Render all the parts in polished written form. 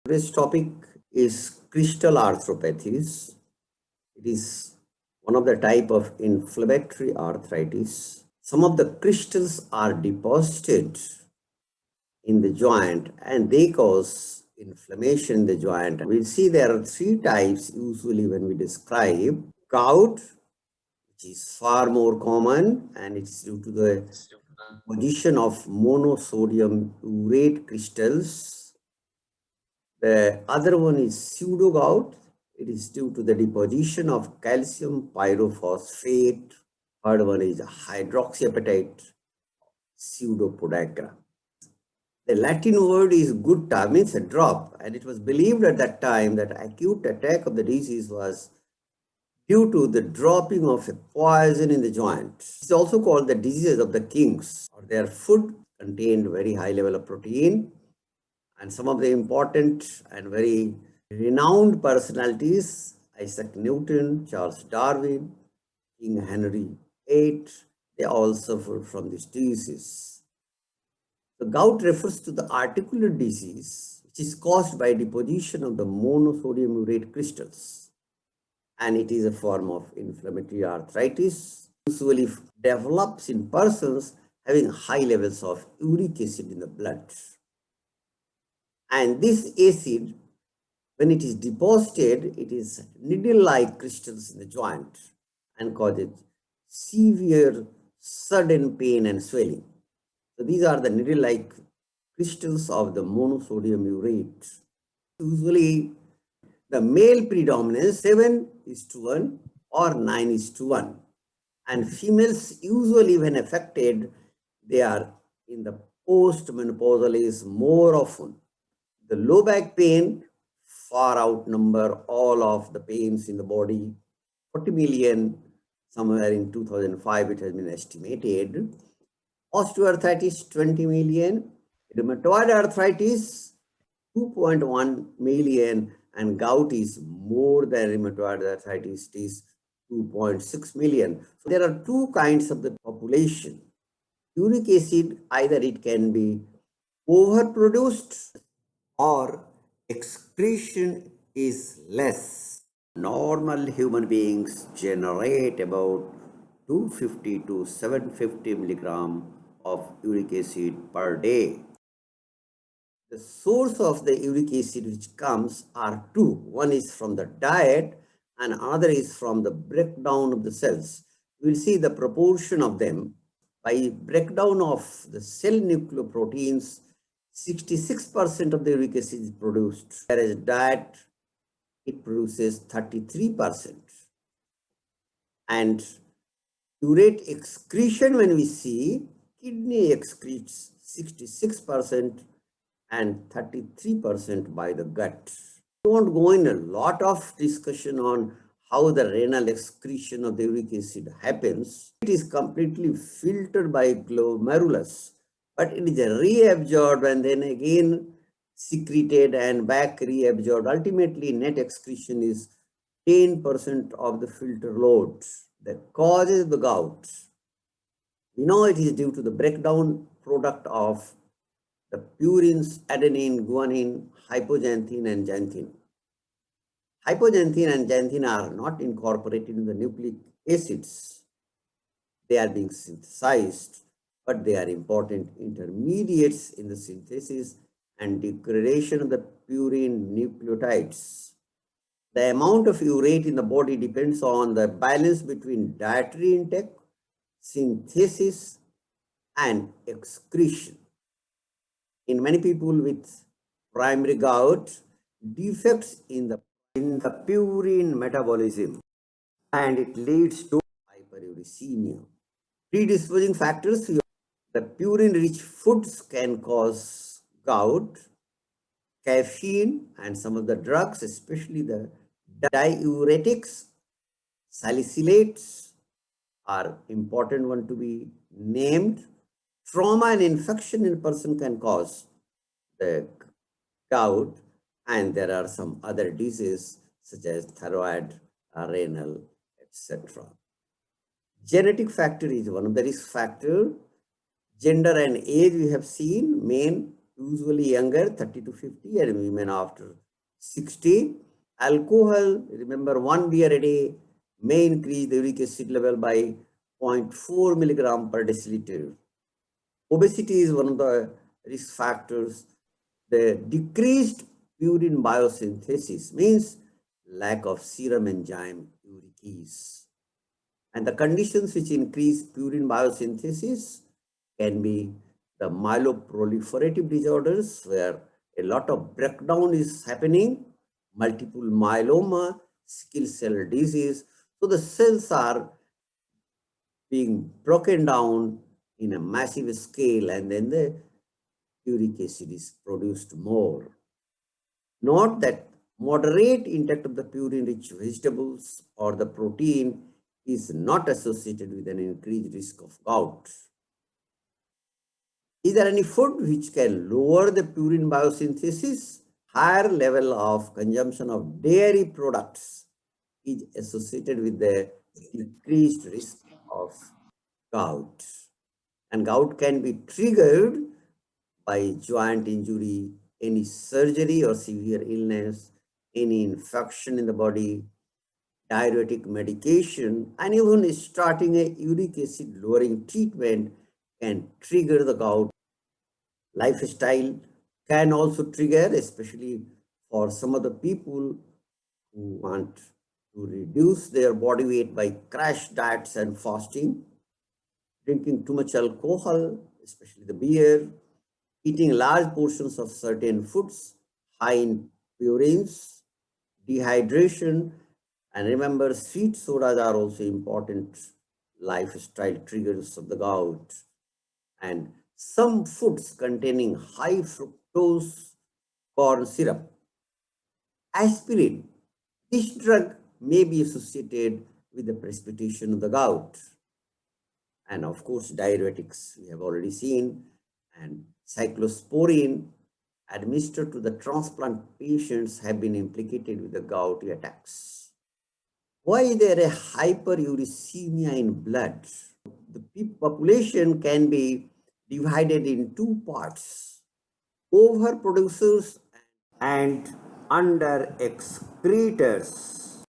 Today's topic is crystal arthropathies. It is one of the type of inflammatory arthritis. Some of the crystals are deposited in the joint and they cause inflammation in the joint. We'll see there are three types usually when we describe gout, which is far more common, and it's due to the position of monosodium urate crystals. The other one is pseudo-gout. It is due to the deposition of calcium pyrophosphate. Third one is hydroxyapatite pseudopodagra. The Latin word is gutta, means a drop, and it was believed at that time that acute attack of the disease was due to the dropping of a poison in the joint. It's also called the disease of the kings, or their food contained very high level of protein. And some of the important and very renowned personalities, Isaac Newton, Charles Darwin, King Henry VIII, they all suffered from this disease. The gout refers to the articular disease which is caused by deposition of the monosodium urate crystals, and it is a form of inflammatory arthritis. Usually develops in persons having high levels of uric acid in the blood. And this acid, when it is deposited, it is needle-like crystals in the joint and causes severe sudden pain and swelling. So these are the needle-like crystals of the monosodium urate. Usually the male predominance 7:1 or 9:1. And females usually when affected, they are in the post-menopausal age more often. The low back pain far outnumber all of the pains in the body. 40 million, somewhere in 2005 it has been estimated. Osteoarthritis 20 million, rheumatoid arthritis 2.1 million, and gout is more than rheumatoid arthritis, it is 2.6 million. So there are two kinds of the population. Uric acid, either it can be overproduced or excretion is less. Normal human beings generate about 250 to 750 milligram of uric acid per day. The source of the uric acid which comes are two. One is from the diet and another is from the breakdown of the cells. We will see the proportion of them. By breakdown of the cell nucleoproteins, 66% of the uric acid is produced, whereas diet, it produces 33%. And urate excretion, when we see, kidney excretes 66% and 33% by the gut. We won't go in a lot of discussion on how the renal excretion of the uric acid happens. It is completely filtered by glomerulus, but it is reabsorbed and then again secreted and back reabsorbed. Ultimately, net excretion is 10% of the filter load that causes the gout. We know it is due to the breakdown product of the purines, adenine, guanine, hypoxanthine, and xanthine. Hypoxanthine and xanthine are not incorporated in the nucleic acids. They are being synthesized, but they are important intermediates in the synthesis and degradation of the purine nucleotides. The amount of urate in the body depends on the balance between dietary intake, synthesis, and excretion. In many people with primary gout, defects in the purine metabolism, and it leads to hyperuricemia. Predisposing factors, the purine-rich foods can cause gout. Caffeine and some of the drugs, especially the diuretics, salicylates are important one to be named. Trauma and infection in a person can cause the gout, and there are some other diseases such as thyroid, renal, etc. Genetic factor is one of the risk factors. Gender and age we have seen, men usually younger, 30 to 50, and women after 60. Alcohol, remember, 1 beer a day may increase the uric acid level by 0.4 milligram per deciliter. Obesity is one of the risk factors. The decreased purine biosynthesis means lack of serum enzyme uricase. And the conditions which increase purine biosynthesis can be the myeloproliferative disorders, where a lot of breakdown is happening, multiple myeloma, sickle cell disease. So the cells are being broken down in a massive scale, and then the uric acid is produced more. Note that moderate intake of the purine-rich vegetables or the protein is not associated with an increased risk of gout. Is there any food which can lower the purine biosynthesis? Higher level of consumption of dairy products is associated with the increased risk of gout. And gout can be triggered by joint injury, any surgery or severe illness, any infection in the body, diuretic medication, and even starting a uric acid lowering treatment can trigger the gout. Lifestyle can also trigger, especially for some of the people who want to reduce their body weight by crash diets and fasting, drinking too much alcohol, especially the beer, eating large portions of certain foods high in purines, dehydration, and remember, sweet sodas are also important lifestyle triggers of the gout. And some foods containing high fructose corn syrup, aspirin. This drug may be associated with the precipitation of the gout. And of course, diuretics we have already seen, and cyclosporine administered to the transplant patients have been implicated with the gouty attacks. Why is there a hyperuricemia in blood? The population can be divided in two parts: overproducers and under excretors.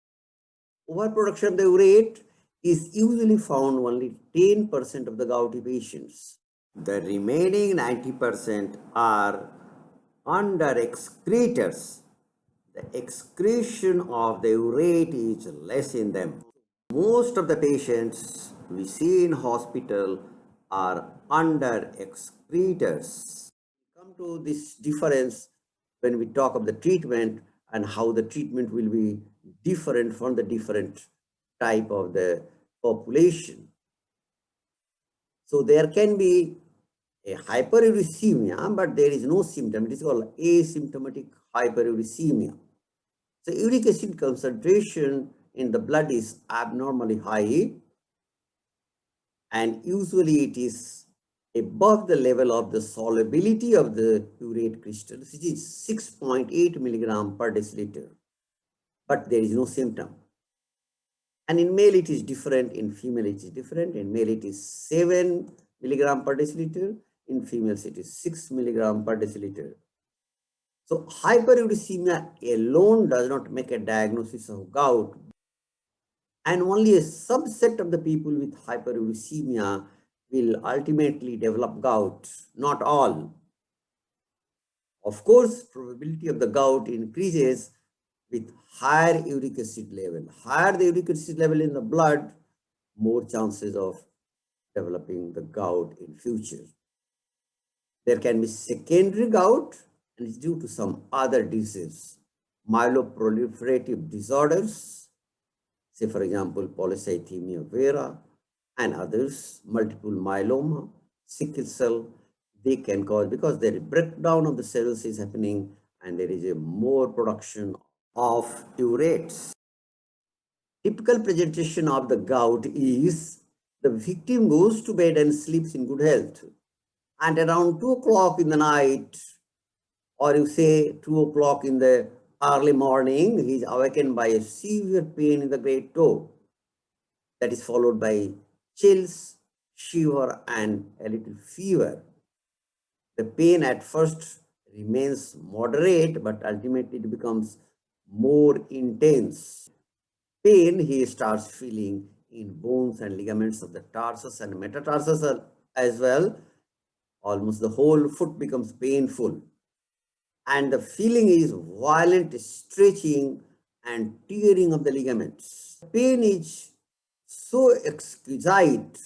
Overproduction of the urate is usually found only 10% of the gouty patients. The remaining 90% are under excretors. The excretion of the urate is less in them. Most of the patients we see in hospital are under excretors. Come to this difference when we talk of the treatment and how the treatment will be different from the different type of the population. So there can be a hyperuricemia, but there is no symptom. It is called asymptomatic hyperuricemia. So uric acid concentration in the blood is abnormally high, and usually it is above the level of the solubility of the urate crystals, which is 6.8 milligram per deciliter, but there is no symptom. And in male it is different, in female it is different. In male it is 7 milligram per deciliter, in females it is 6 milligram per deciliter. So hyperuricemia alone does not make a diagnosis of gout, and only a subset of the people with hyperuricemia will ultimately develop gout, not all. Of course, probability of the gout increases with higher uric acid level. Higher the uric acid level in the blood, more chances of developing the gout in future. There can be secondary gout, and it's due to some other disease, myeloproliferative disorders, say for example, polycythemia vera and others, multiple myeloma, sickle cell, they can cause, because the breakdown of the cells is happening and there is a more production of urates. Typical presentation of the gout is the victim goes to bed and sleeps in good health, and around 2 o'clock in the night, or you say 2 o'clock in the early morning, he is awakened by a severe pain in the great toe that is followed by chills, shiver, and a little fever. The pain at first remains moderate, but ultimately it becomes more intense. Pain he starts feeling in bones and ligaments of the tarsus and metatarsus as well. Almost the whole foot becomes painful. And the feeling is violent stretching and tearing of the ligaments. Pain is so exquisite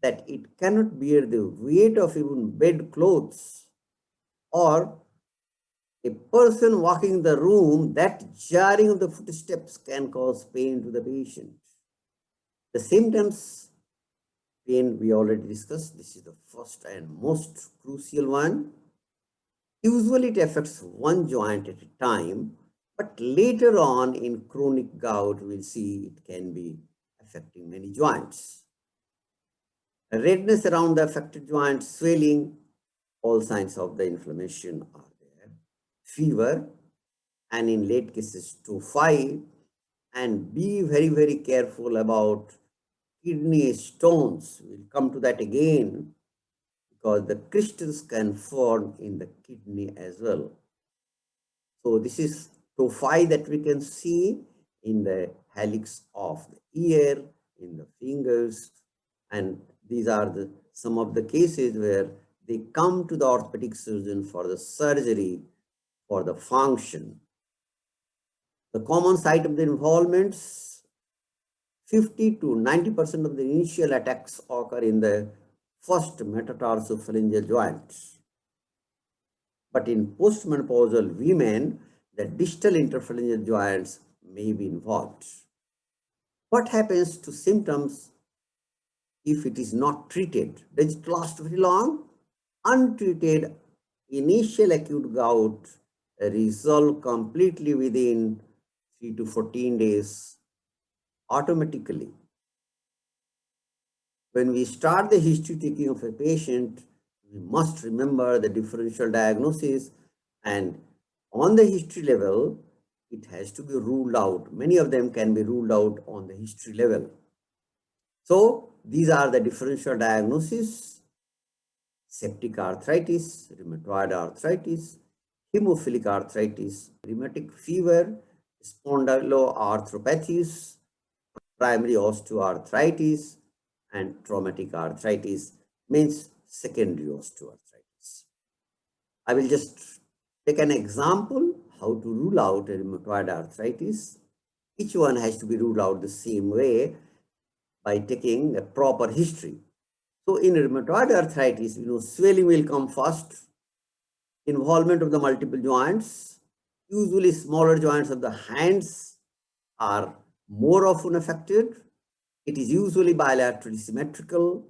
that it cannot bear the weight of even bedclothes, or a person walking in the room, that jarring of the footsteps can cause pain to the patient. The symptoms, pain we already discussed. This is the first and most crucial one. Usually it affects one joint at a time, but later on in chronic gout, we'll see it can be affecting many joints. Redness around the affected joint, swelling, all signs of the inflammation are there. Fever, and in late cases, tophi, and be very, very careful about kidney stones. We'll come to that again, because the crystals can form in the kidney as well. So this is tophi that we can see in the helix of the ear, in the fingers, and these are some of the cases where they come to the orthopedic surgeon for the surgery for the function. The common site of the involvements, 50 to 90% of the initial attacks occur in the first metatarsophalangeal joint. But in postmenopausal women, the distal interphalangeal joints may be involved. What happens to symptoms if it is not treated? Does it last very long? Untreated initial acute gout resolve completely within 3 to 14 days automatically. When we start the history taking of a patient, we must remember the differential diagnosis, and on the history level, it has to be ruled out. Many of them can be ruled out on the history level. So these are the differential diagnoses: septic arthritis, rheumatoid arthritis, hemophilic arthritis, rheumatic fever, spondyloarthropathies, primary osteoarthritis, and traumatic arthritis, means secondary osteoarthritis. I will just take an example how to rule out a rheumatoid arthritis. Each one has to be ruled out the same way by taking a proper history. So in rheumatoid arthritis, swelling will come first, involvement of the multiple joints. Usually smaller joints of the hands are more often affected. It is usually bilaterally symmetrical.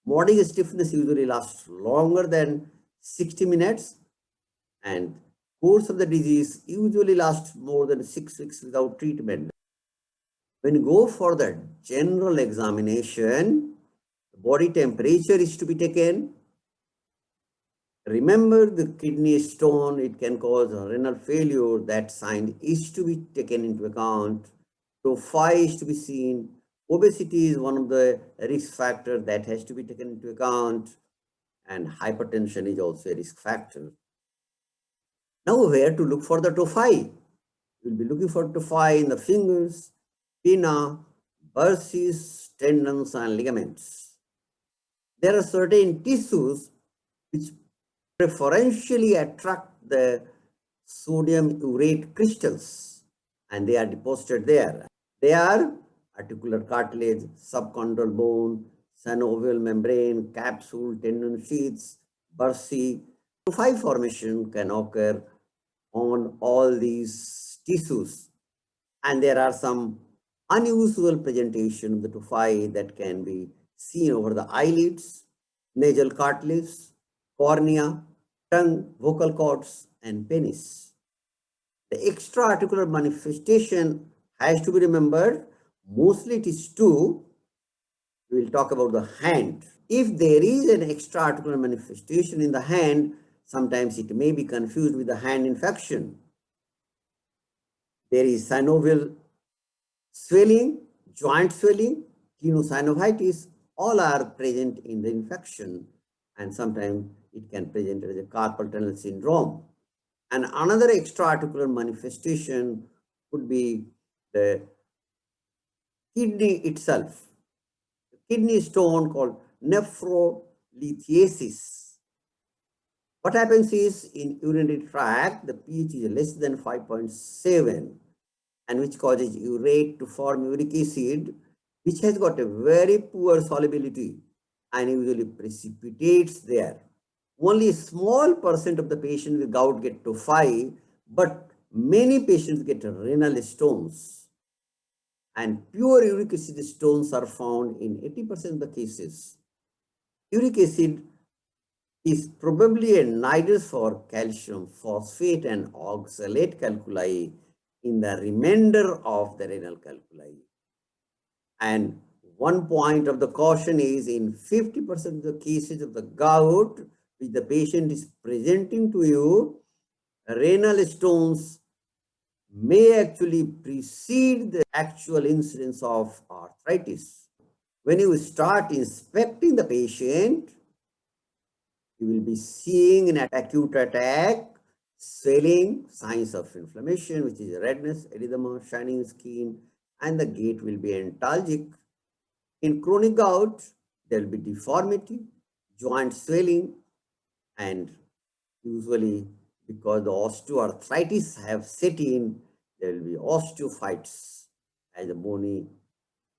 Morning stiffness usually lasts longer than 60 minutes, and course of the disease usually lasts more than 6 weeks without treatment. When you go for the general examination, the body temperature is to be taken. Remember the kidney stone, it can cause a renal failure. That sign is to be taken into account. Tophi is to be seen. Obesity is one of the risk factors that has to be taken into account, and hypertension is also a risk factor. Now, where to look for the tophi? You'll be looking for tophi in the fingers, pinna, burses, tendons, and ligaments. There are certain tissues which preferentially attract the sodium urate crystals, and they are deposited there. They are articular cartilage, subchondral bone, synovial membrane, capsule, tendon sheaths, bursae. Tophi formation can occur on all these tissues, and there are some unusual presentation of the tophi that can be seen over the eyelids, nasal cartilage, cornea, tongue, vocal cords, and penis. The extra-articular manifestation has to be remembered. Mostly it is two. We will talk about the hand. If there is an extra-articular manifestation in the hand, sometimes it may be confused with the hand infection. There is synovial swelling, joint swelling, tenosynovitis, all are present in the infection, and sometimes it can present as a carpal tunnel syndrome. And another extra-articular manifestation could be the kidney itself, the kidney stone called nephrolithiasis. What happens is in urinary tract, the pH is less than 5.7, and which causes urate to form uric acid, which has got a very poor solubility and usually precipitates there. Only a small percent of the patients with gout get tophi, but many patients get renal stones. And pure uric acid stones are found in 80% of the cases. Uric acid is probably a nidus for calcium phosphate and oxalate calculi in the remainder of the renal calculi. And one point of the caution is in 50% of the cases of the gout, which the patient is presenting to you, renal stones may actually precede the actual incidence of arthritis. When you start inspecting the patient, you will be seeing an acute attack, swelling, signs of inflammation, which is redness, erythema, shining skin, and the gait will be antalgic. In chronic gout, there will be deformity, joint swelling, and usually because the osteoarthritis have set in, there will be osteophytes as a bony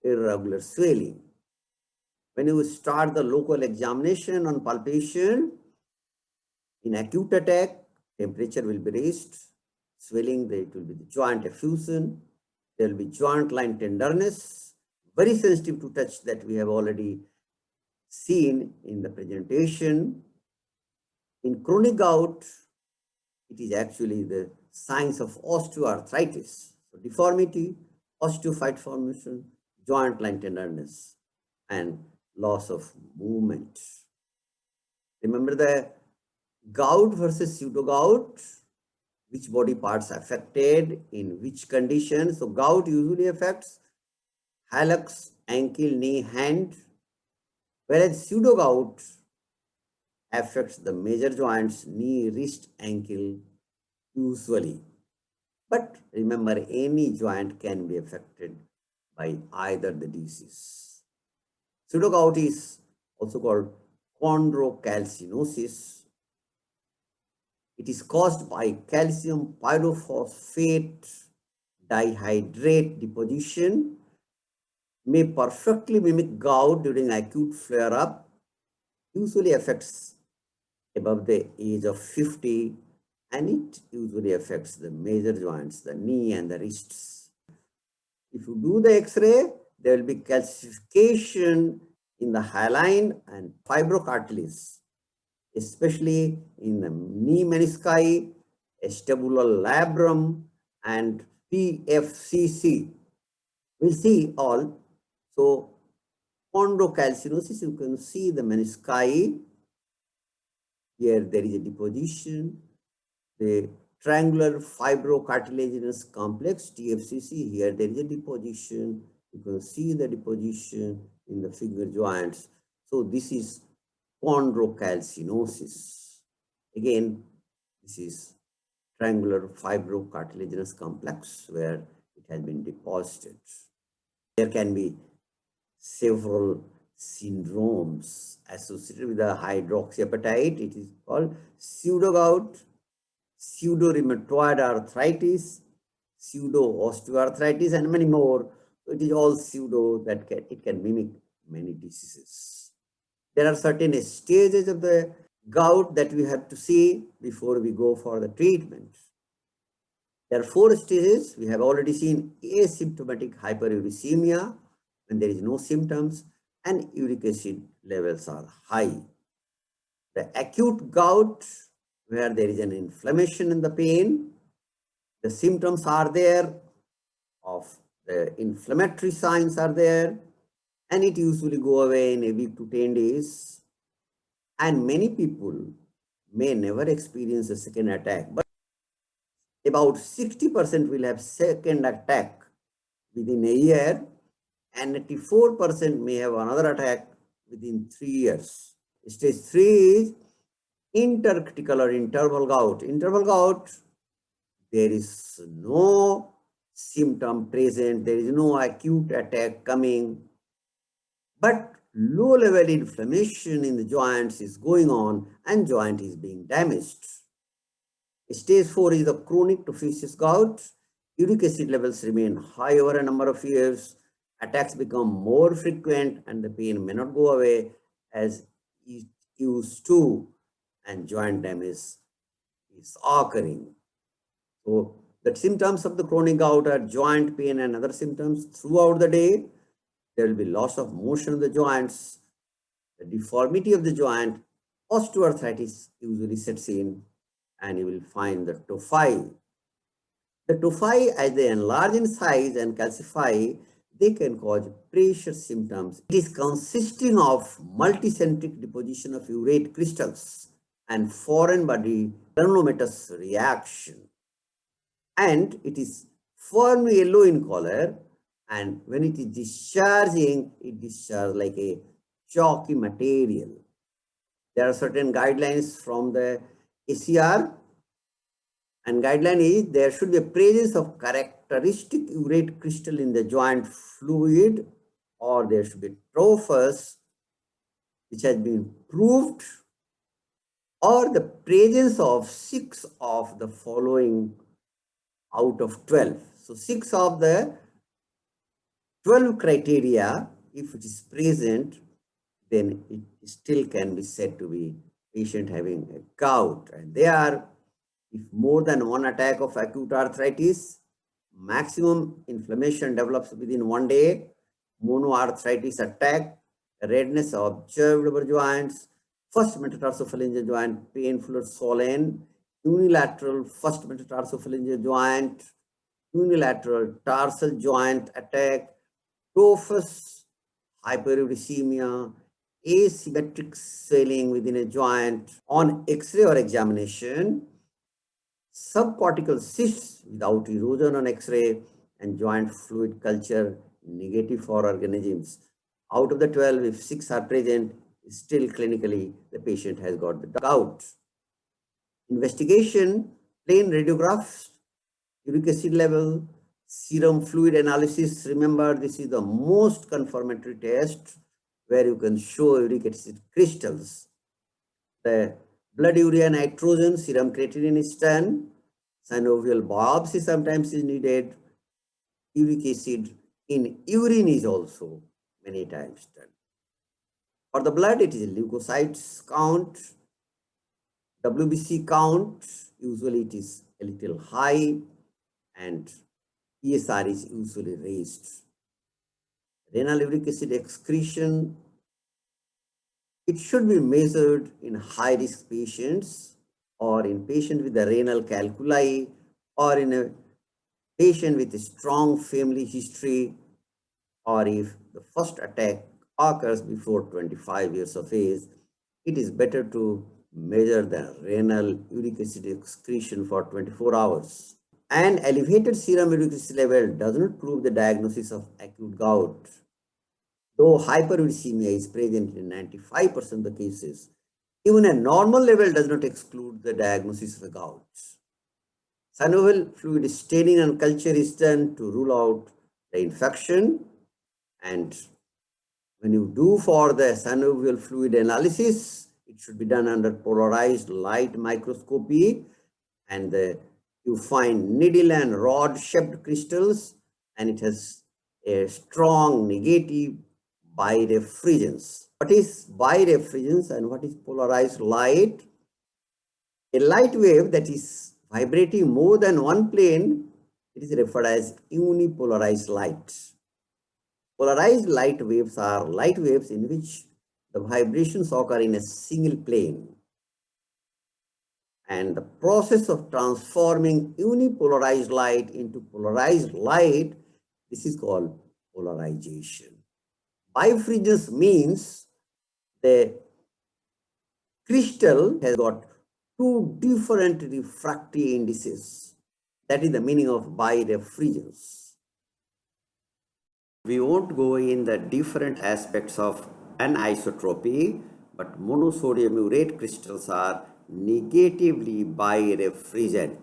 irregular swelling. When you start the local examination on palpation, in acute attack, temperature will be raised, swelling, it will be the joint effusion, there will be joint line tenderness, very sensitive to touch that we have already seen in the presentation. In chronic gout, it is actually the signs of osteoarthritis. So deformity, osteophyte formation, joint line tenderness, and loss of movement. Remember the gout versus pseudo-gout, which body parts affected in which conditions. So gout usually affects hallux, ankle, knee, hand, whereas pseudo-gout affects the major joints, knee, wrist, ankle, usually. But remember, any joint can be affected by either the disease. Pseudo-gout is also called chondrocalcinosis. It is caused by calcium pyrophosphate dihydrate deposition, may perfectly mimic gout during acute flare-up, usually affects above the age of 50, and it usually affects the major joints, the knee and the wrists. If you do the X-ray, there will be calcification in the hyaline and fibrocartilage, especially in the knee menisci, acetabular and PFCC. We'll see all. So, chondrocalcinosis, you can see the menisci. Here there is a deposition. The triangular fibrocartilaginous complex, TFCC, here there is a deposition. You can see the deposition in the finger joints. So this is chondrocalcinosis. Again, this is triangular fibrocartilaginous complex where it has been deposited. There can be several syndromes associated with the hydroxyapatite. It is called pseudo-gout, pseudo-rheumatoid arthritis, pseudo-osteoarthritis, and many more. It is all pseudo that it can mimic many diseases. There are certain stages of the gout that we have to see before we go for the treatment. There are 4 stages. We have already seen asymptomatic hyperuricemia when there is no symptoms and uric acid levels are high. The acute gout, where there is an inflammation in the pain, the symptoms are there, of the inflammatory signs are there, and it usually go away in a week to 10 days. And many people may never experience a second attack, but about 60% will have second attack within a year, and 94% may have another attack within 3 years. Stage 3 is intercritical or interval gout. Interval gout, there is no symptom present, there is no acute attack coming, but low level inflammation in the joints is going on and joint is being damaged. Stage 4 is the chronic tophaceous gout. Uric acid levels remain high over a number of years. Attacks become more frequent and the pain may not go away as it used to, and joint damage is occurring. So the symptoms of the chronic gout are joint pain and other symptoms throughout the day. There will be loss of motion of the joints, the deformity of the joint, osteoarthritis usually sets in, and you will find the tophi. The tophi, as they enlarge in size and calcify, they can cause pressure symptoms. It is consisting of multicentric deposition of urate crystals and foreign body granulomatous reaction. And it is firm yellow in color, and when it is discharging, it discharges like a chalky material. There are certain guidelines from the ACR, and guideline is there should be a presence of characteristic urate crystal in the joint fluid, or there should be trophus, which has been proved, or the presence of 6 of the following out of 12. So 6 of the 12 criteria, if it is present, then it still can be said to be patient having a gout. And they are, if more than one attack of acute arthritis, maximum inflammation develops within 1 day, monoarthritis attack, redness observed over joints, first metatarsophalangeal joint painful or swollen, unilateral first metatarsophalangeal joint, unilateral tarsal joint attack, trophus, hyperuricemia, asymmetric swelling within a joint. On X-ray or examination, subcortical cysts without erosion on X-ray, and joint fluid culture negative for organisms. Out of the 12, if 6 are present, still clinically the patient has got the gout. Investigation, plain radiographs, uric acid level, serum fluid analysis. Remember, this is the most confirmatory test where you can show uric acid crystals. The blood urea nitrogen, serum creatinine is done. Synovial biopsy sometimes is needed. Uric acid in urine is also many times done. For the blood, it is leukocytes count, WBC count, usually it is a little high, and ESR is usually raised. Renal uric acid excretion, it should be measured in high-risk patients, or in patient with the renal calculi, or in a patient with a strong family history, or if the first attack occurs before 25 years of age, it is better to measure the renal uric acid excretion for 24 hours. An elevated serum uric acid level does not prove the diagnosis of acute gout. Though hyperuricemia is present in 95% of the cases, even a normal level does not exclude the diagnosis of a gout. Synovial fluid staining and culture is done to rule out the infection, and when you do for the synovial fluid analysis, it should be done under polarized light microscopy, and you find needle and rod shaped crystals, and it has a strong negative birefringence. What is birefringence and what is polarized light? A light wave that is vibrating more than one plane, it is referred as unipolarized light. Polarized light waves are light waves in which the vibrations occur in a single plane. And the process of transforming unipolarized light into polarized light, this is called polarization. Birefringence means the crystal has got 2 different refractive indices. That is the meaning of birefringence. We won't go in the different aspects of anisotropy, but monosodium urate crystals are negatively birefringent,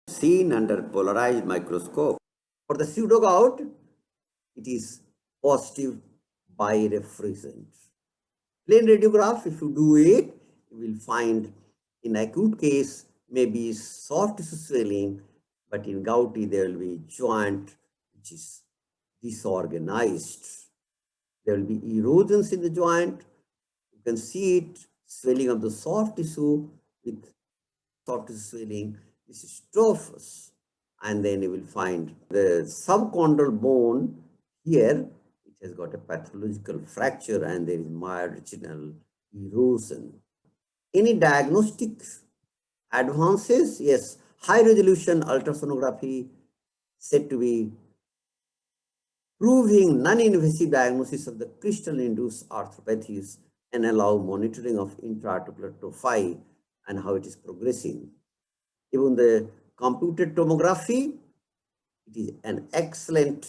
seen under polarized microscope. For the pseudo-gout, it is positive birefringent. Plain radiograph, if you do it, you will find in acute case maybe soft tissue swelling, but in gouty there will be joint which is disorganized. There will be erosions in the joint. You can see it, swelling of the soft tissue with soft tissue swelling. This is trophus. And then you will find the subchondral bone here. It has got a pathological fracture and there is marginal erosion. Any diagnostic advances? Yes, high resolution ultrasonography said to be proving non-invasive diagnosis of the crystal-induced arthropathies and allow monitoring of intra-articular tophi and how it is progressing. Even the computed tomography, it is an excellent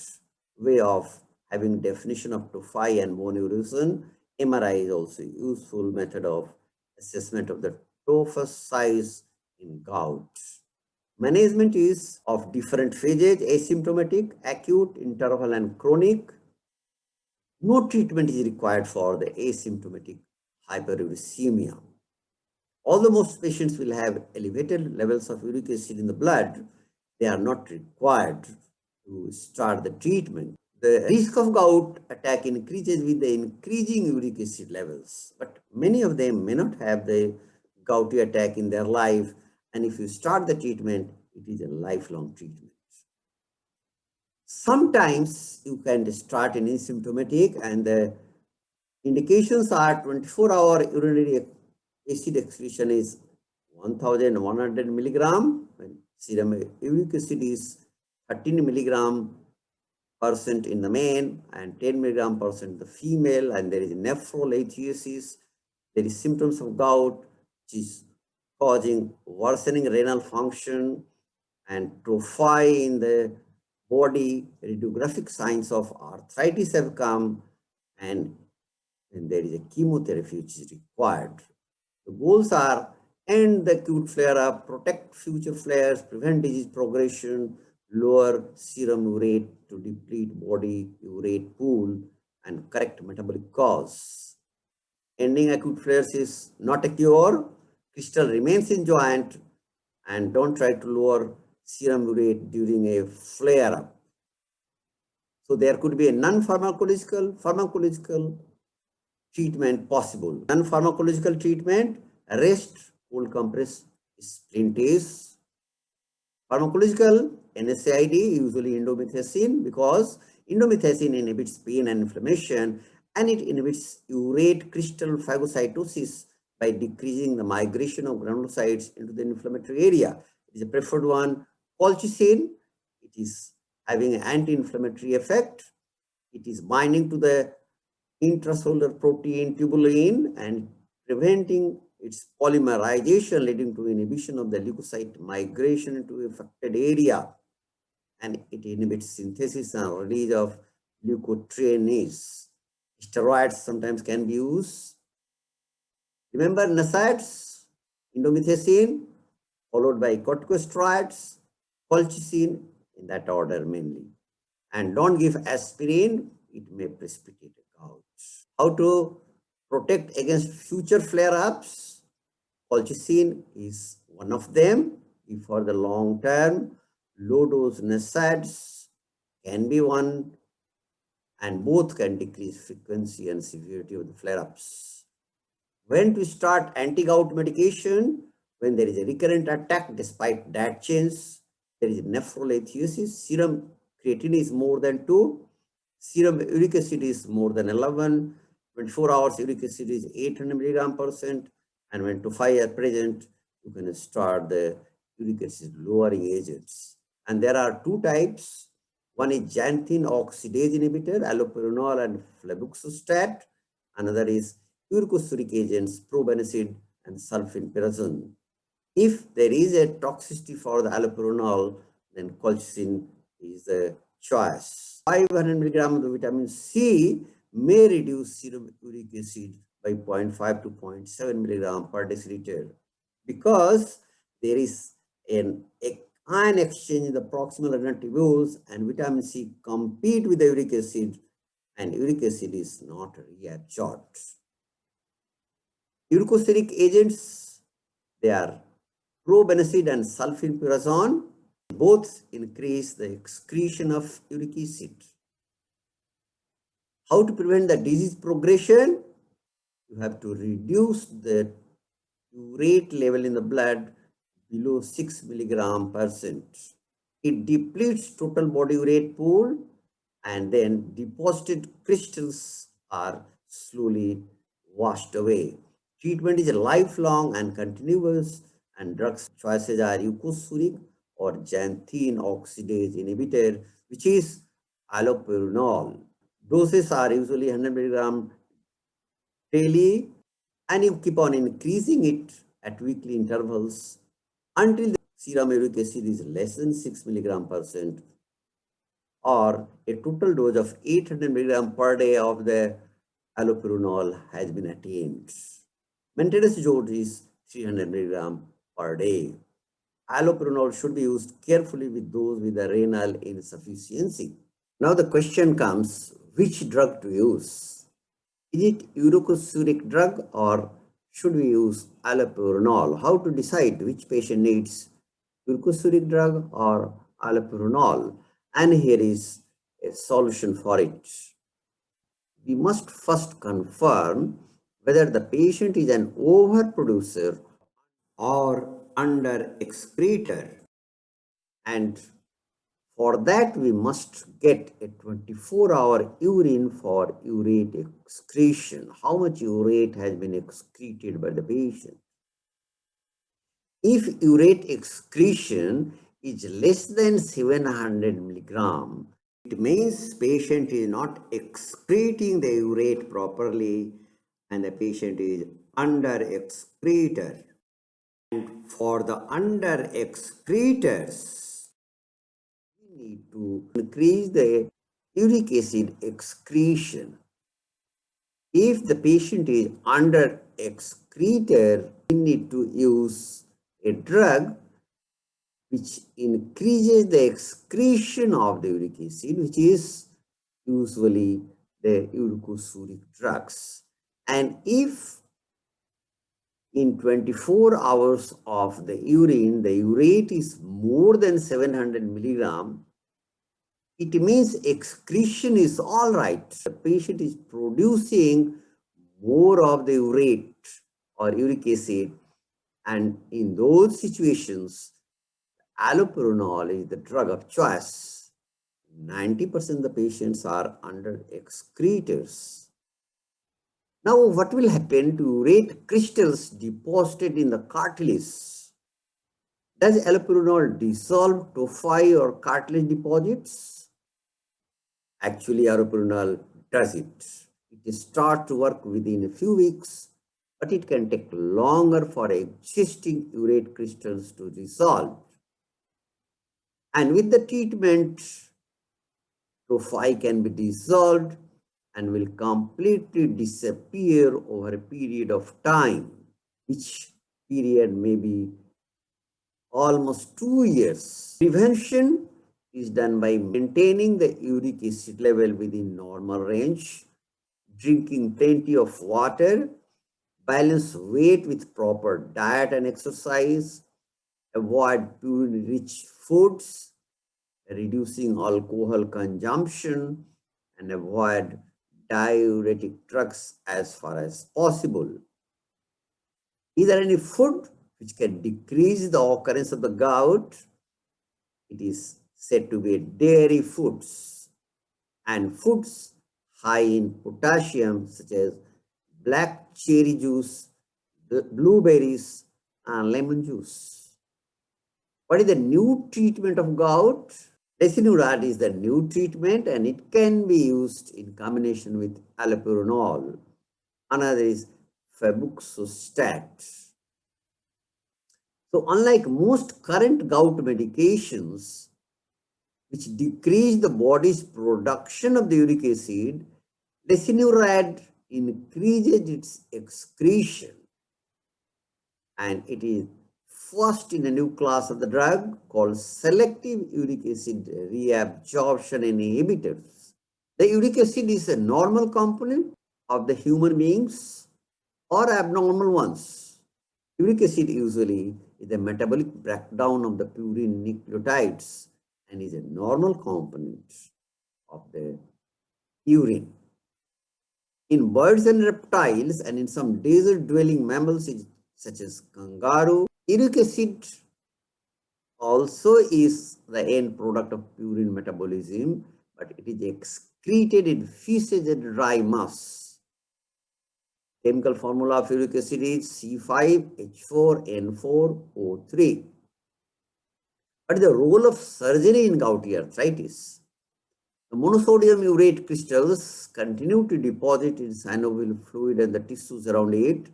way of having definition of tophi and bone erosion. MRI is also a useful method of assessment of the tophus size in gout. Management is of different phases: asymptomatic, acute, interval, and chronic. No treatment is required for the asymptomatic hyperuricemia. Although most patients will have elevated levels of uric acid in the blood, they are not required to start the treatment. The risk of gout attack increases with the increasing uric acid levels, but many of them may not have the gouty attack in their life, and if you start the treatment, it is a lifelong treatment. Sometimes you can start an asymptomatic, and the indications are 24-hour urinary acid excretion is 1100 milligram, and serum uric acid is 13 milligram percent in the male and 10 milligram percent in the female, and there is nephrolithiasis. There is symptoms of gout, which is causing worsening renal function and trophy in the body. Radiographic signs of arthritis have come, and there is a chemotherapy which is required. The goals are end the acute flare-up, protect future flares, prevent disease progression, lower serum urate to deplete body urate pool, and correct metabolic cause. Ending acute flares is not a cure. Crystal remains in joint, and don't try to lower serum urate during a flare-up. So there could be a non-pharmacological, pharmacological treatment possible. Non-pharmacological treatment: rest, cold compress, splintase. Pharmacological, NSAID, usually indomethacin, because indomethacin inhibits pain and inflammation, and it inhibits urate crystal phagocytosis by decreasing the migration of granulocytes into the inflammatory area. It is a preferred one. Colchicine, it is having an anti-inflammatory effect. It is binding to the intracellular protein tubulin and preventing its polymerization, leading to inhibition of the leukocyte migration into affected area, and it inhibits synthesis and release of leukotrienes. Steroids sometimes can be used. Remember NSAIDs, indomethacin, followed by corticosteroids, colchicine, in that order mainly. And don't give aspirin, it may precipitate a gout. How to protect against future flare-ups? Colchicine is one of them. If for the long term, low-dose NSAIDs can be one, and both can decrease frequency and severity of the flare-ups. When to start anti-gout medication? When there is a recurrent attack despite diet change, there is nephrolithiasis, serum creatinine is more than 2, serum uric acid is more than 11, 24 hours uric acid is 800 milligram percent, and when tophi are present, you can start the uric acid lowering agents. And there are two types. One is xanthine oxidase inhibitor, allopurinol and flebuxostat. Another is uricosuric agents, probenecid and sulfenperazone. If there is a toxicity for the allopurinol, then colchicine is the choice. 500 milligrams of vitamin C may reduce serum uric acid by 0.5 to 0.7 milligram per deciliter. because there is an ion exchange in the proximal renal tubules, and vitamin C compete with the uric acid, and uric acid is not reabsorbed. Uricosuric agents, they are probenecid and sulfenfurazone, both increase the excretion of uric acid. How to prevent the disease progression? You have to reduce the urate level in the blood below 6 milligram percent. It depletes total body urate pool, and then deposited crystals are slowly washed away. Treatment is lifelong and continuous, and drugs choices are uricosuric or xanthine oxidase inhibitor, which is allopurinol. Doses are usually 100 milligram daily, and you keep on increasing it at weekly intervals until the serum uric acid is less than 6 milligram percent, or a total dose of 800 milligram per day of the allopurinol has been attained. Maintenance dose is 300 milligram per day. Allopurinol should be used carefully with those with a renal insufficiency. Now the question comes, which drug to use? Is it uricosuric drug or should we use allopurinol? How to decide which patient needs uricosuric drug or allopurinol? And here is a solution for it. We must first confirm whether the patient is an overproducer or under excreter, and for that we must get a 24-hour urine for urate excretion. How much urate has been excreted by the patient? If urate excretion is less than 700 milligram, it means patient is not excreting the urate properly and the patient is under excreter. And for the under excreters, we need to increase the uric acid excretion. If the patient is under excreter, we need to use a drug which increases the excretion of the uric acid, which is usually the uricosuric drugs. And if in 24 hours of the urine, the urate is more than 700 milligram, it means excretion is all right. The patient is producing more of the urate or uric acid, and in those situations, allopurinol is the drug of choice. 90% of the patients are under excreters. Now, what will happen to urate crystals deposited in the cartilage? Does allopurinol dissolve tophi or cartilage deposits? Actually, allopurinol does it. It starts to work within a few weeks, but it can take longer for existing urate crystals to dissolve. And with the treatment, tophi can be dissolved and will completely disappear over a period of time, which period may be almost 2 years. Prevention is done by maintaining the uric acid level within normal range, drinking plenty of water, balance weight with proper diet and exercise, avoid purine-rich foods, reducing alcohol consumption, and avoid diuretic drugs as far as possible. Is there any food which can decrease the occurrence of the gout? It is said to be dairy foods and foods high in potassium, such as black cherry juice, blueberries, and lemon juice. What is the new treatment of gout? Lesinurad is the new treatment, and it can be used in combination with allopurinol. Another is febuxostat. So unlike most current gout medications, which decrease the body's production of the uric acid, lesinurad increases its excretion. and it is first in a new class of the drug called selective uric acid reabsorption inhibitors. The uric acid is a normal component of the human beings or abnormal ones. Uric acid usually is a metabolic breakdown of the purine nucleotides and is a normal component of the urine. In birds and reptiles and in some desert-dwelling mammals such as kangaroo, uric acid also is the end product of purine metabolism, but it is excreted in feces and dry mass. Chemical formula of uric acid is C5H4N4O3. What is the role of surgery in gouty arthritis? The monosodium urate crystals continue to deposit in synovial fluid and the tissues around it,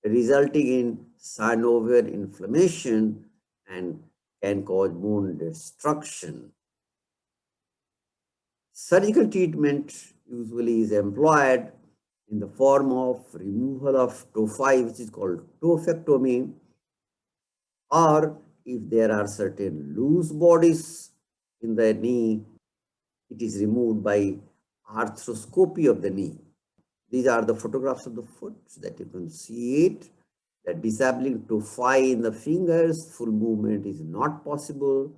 resulting in synovial inflammation and can cause bone destruction. Surgical treatment usually is employed in the form of removal of tophi, which is called tophectomy, or if there are certain loose bodies in the knee, it is removed by arthroscopy of the knee. These are the photographs of the foot that you can see it. The disabling tophi in the fingers, full movement is not possible.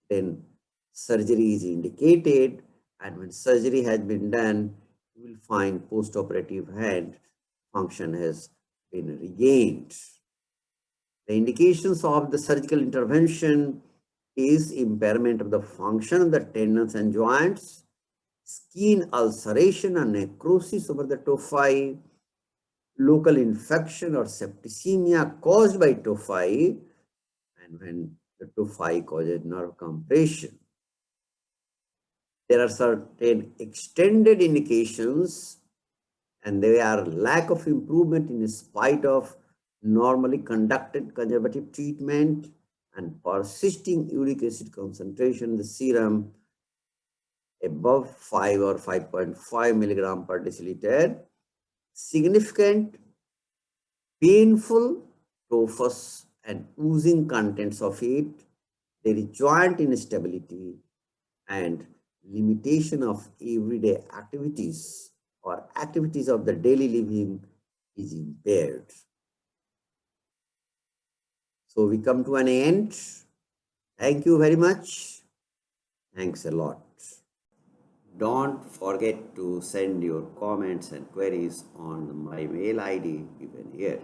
Then surgery is indicated, and when surgery has been done, you will find post-operative hand function has been regained. The indications of the surgical intervention is impairment of the function of the tendons and joints, skin ulceration and necrosis over the tophi, local infection or septicemia caused by tophi, and when the tophi causes nerve compression. There are certain extended indications, and they are lack of improvement in spite of normally conducted conservative treatment and persisting uric acid concentration in the serum above 5 or 5.5 milligram per deciliter, significant painful tophus and oozing contents of it, there is joint instability and limitation of everyday activities or activities of the daily living is impaired. So we come to an end. Thank you very much. Thanks a lot. Don't forget to send your comments and queries on my mail ID given here.